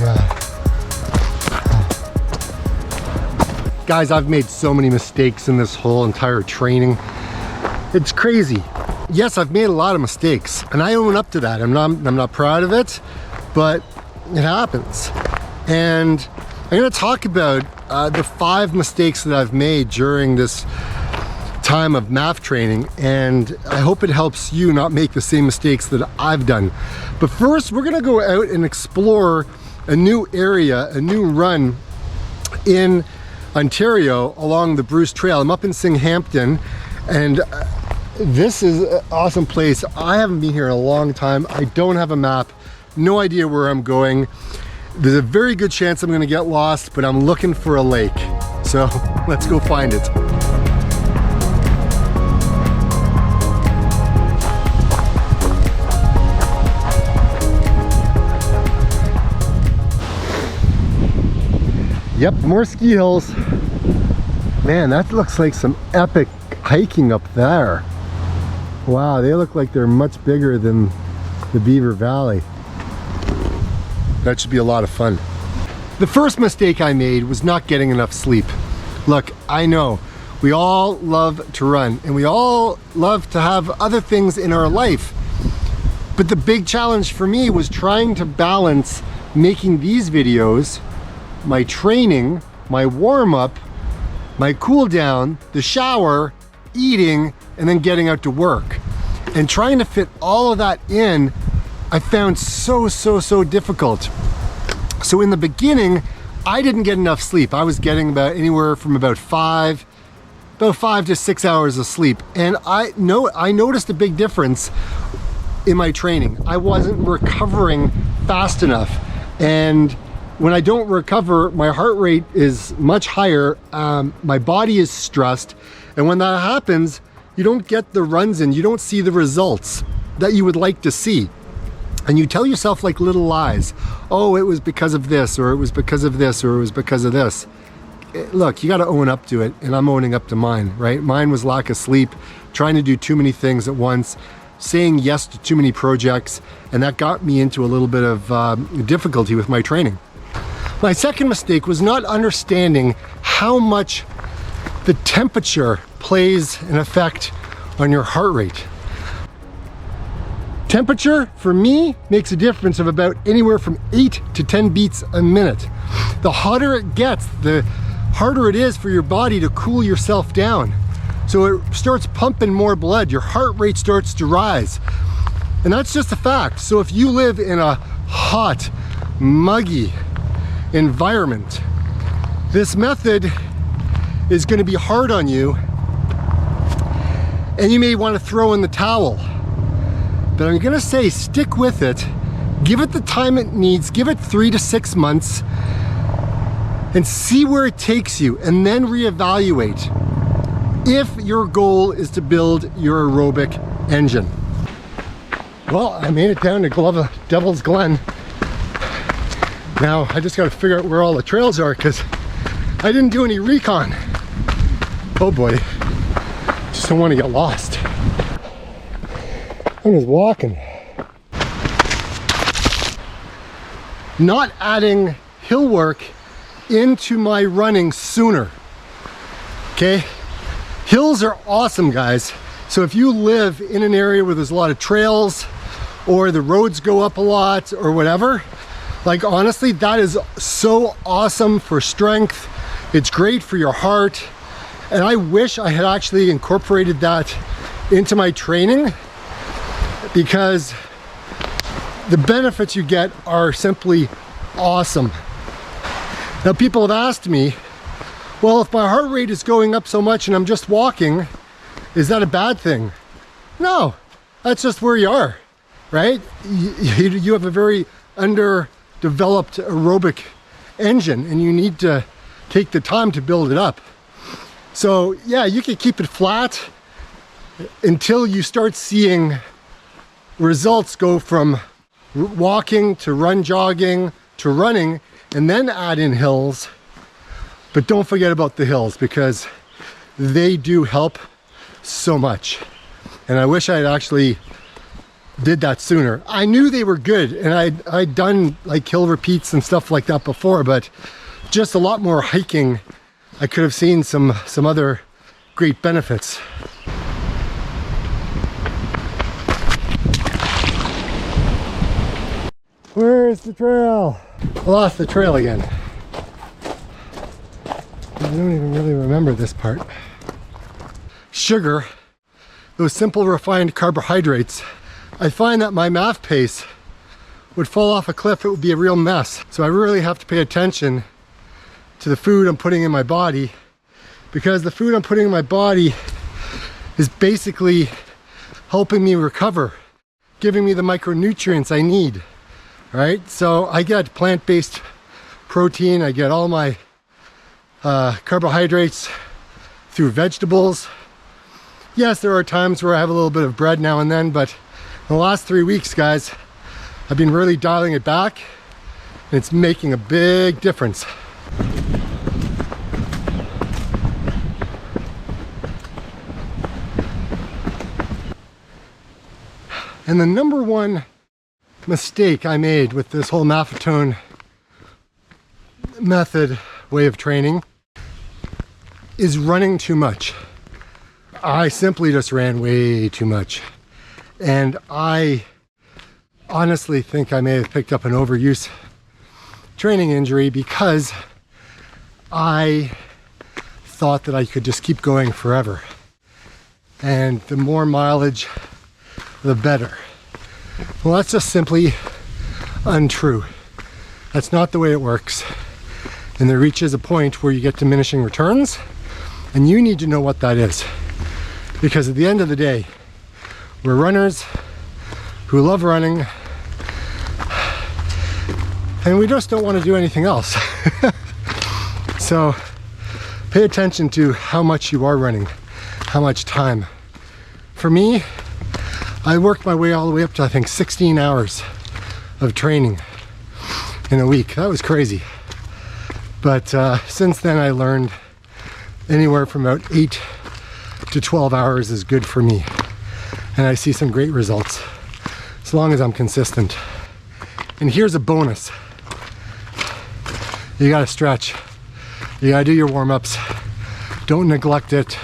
God. Guys, I've made so many mistakes in this whole entire training. It's crazy. Yes, I've made a lot of mistakes, and I own up to that. I'm not proud of it, but it happens. And I'm gonna talk about the 5 mistakes that I've made during this time of MAF training, and I hope it helps you not make the same mistakes that I've done. But first, we're gonna go out and explore a new area, a new run in Ontario along the Bruce Trail. I'm up in Singhampton, and this is an awesome place. I haven't been here in a long time. I don't have a map, no idea where I'm going. There's a very good chance I'm gonna get lost, but I'm looking for a lake. So let's go find it. Yep, more ski hills. Man, that looks like some epic hiking up there. Wow, they look like they're much bigger than the Beaver Valley. That should be a lot of fun. The first mistake I made was not getting enough sleep. Look, I know we all love to run and we all love to have other things in our life. But the big challenge for me was trying to balance making these videos, my training, my warm-up, my cool down, the shower, eating, and then getting out to work. And trying to fit all of that in, I found so difficult. So in the beginning, I didn't get enough sleep. I was getting anywhere from about 5 to 6 hours of sleep. And I noticed a big difference in my training. I wasn't recovering fast enough. And when I don't recover, my heart rate is much higher, my body is stressed, and when that happens, you don't get the runs in, you don't see the results that you would like to see. And you tell yourself like little lies. Oh, it was because of this, or it was because of this, or it was because of this. Look, you gotta own up to it, and I'm owning up to mine, right? Mine was lack of sleep, trying to do too many things at once, saying yes to too many projects, and that got me into a little bit of difficulty with my training. My second mistake was not understanding how much the temperature plays an effect on your heart rate. Temperature, for me, makes a difference of about anywhere from 8 to 10 beats a minute. The hotter it gets, the harder it is for your body to cool yourself down. So it starts pumping more blood, your heart rate starts to rise. And that's just a fact. So if you live in a hot, muggy environment, this method is going to be hard on you, and you may want to throw in the towel. But I'm going to say stick with it, give it the time it needs, give it 3 to 6 months, and see where it takes you, and then reevaluate if your goal is to build your aerobic engine. Well, I made it down to Devil's Glen. Now I just got to figure out where all the trails are, because I didn't do any recon. Oh boy, just don't want to get lost. I'm just walking. Not adding hill work into my running sooner, okay? Hills are awesome, guys. So if you live in an area where there's a lot of trails, or the roads go up a lot, or whatever, like honestly, that is so awesome for strength. It's great for your heart. And I wish I had actually incorporated that into my training, because the benefits you get are simply awesome. Now people have asked me, well, if my heart rate is going up so much and I'm just walking, is that a bad thing? No, that's just where you are, right? You have a very underdeveloped aerobic engine, and you need to take the time to build it up. So yeah, you can keep it flat until you start seeing results go from walking to run jogging to running, and then add in hills. But don't forget about the hills, because they do help so much. And I wish I had actually did that sooner. I knew they were good, and I'd done like hill repeats and stuff like that before, but just a lot more hiking, I could have seen some other great benefits. Where's the trail? I lost the trail again. I don't even really remember this part. Sugar, those simple refined carbohydrates, I find that my MAF pace would fall off a cliff. It would be a real mess. So I really have to pay attention to the food I'm putting in my body, because the food I'm putting in my body is basically helping me recover, giving me the micronutrients I need. Right? So I get plant-based protein, I get all my carbohydrates through vegetables. Yes, there are times where I have a little bit of bread now and then, but in the last 3 weeks, guys, I've been really dialing it back, and it's making a big difference. And the number one mistake I made with this whole Maffetone method way of training is running too much. I simply just ran way too much, and I honestly think I may have picked up an overuse training injury because I thought that I could just keep going forever, and the more mileage the better. Well, that's just simply untrue. That's not the way it works. And there reaches a point where you get diminishing returns, and you need to know what that is. Because at the end of the day, we're runners who love running, and we just don't want to do anything else. So pay attention to how much you are running, how much time. For me, I worked my way all the way up to, I think, 16 hours of training in a week. That was crazy. But since then I learned anywhere from about 8 to 12 hours is good for me. And I see some great results as long as I'm consistent. And here's a bonus. You gotta stretch. You gotta do your warm-ups. Don't neglect it.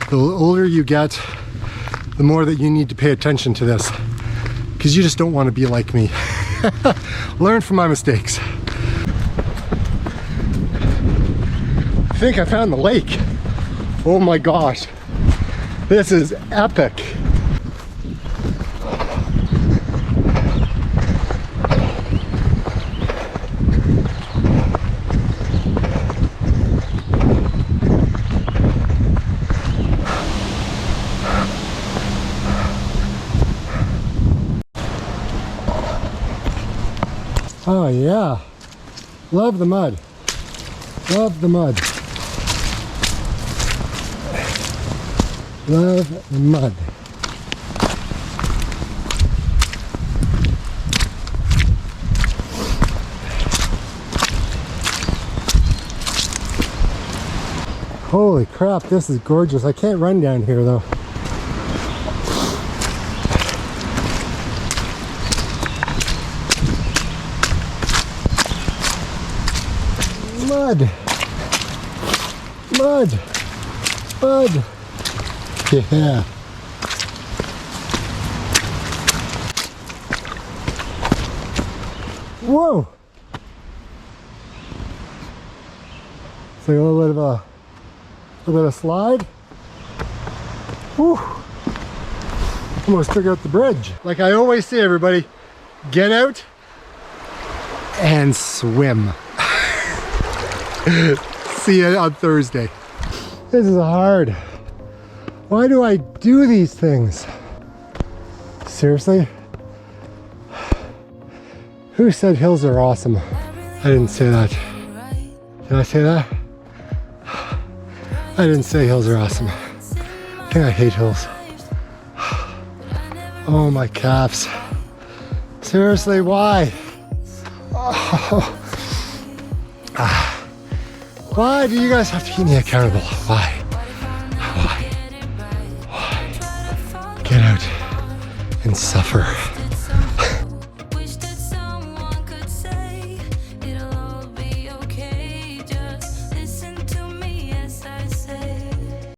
The older you get, the more that you need to pay attention to this, because you just don't want to be like me. Learn from my mistakes. I think I found the lake. Oh my gosh, this is epic. Oh yeah, love the mud, love the mud, love the mud. Holy crap, this is gorgeous. I can't run down here though. Mud, mud, mud. Yeah. Whoa. It's like a little bit of slide. Whew. Almost took out the bridge. Like I always say, everybody, get out and swim. See you on Thursday. This is hard. Why do I do these things? Seriously? Who said hills are awesome? I didn't say that. Did I say that? I didn't say hills are awesome. I think I hate hills. Oh, my calves. Seriously, why? Oh. Why do you guys have to keep me accountable? Why? Why? Why? Get out and suffer.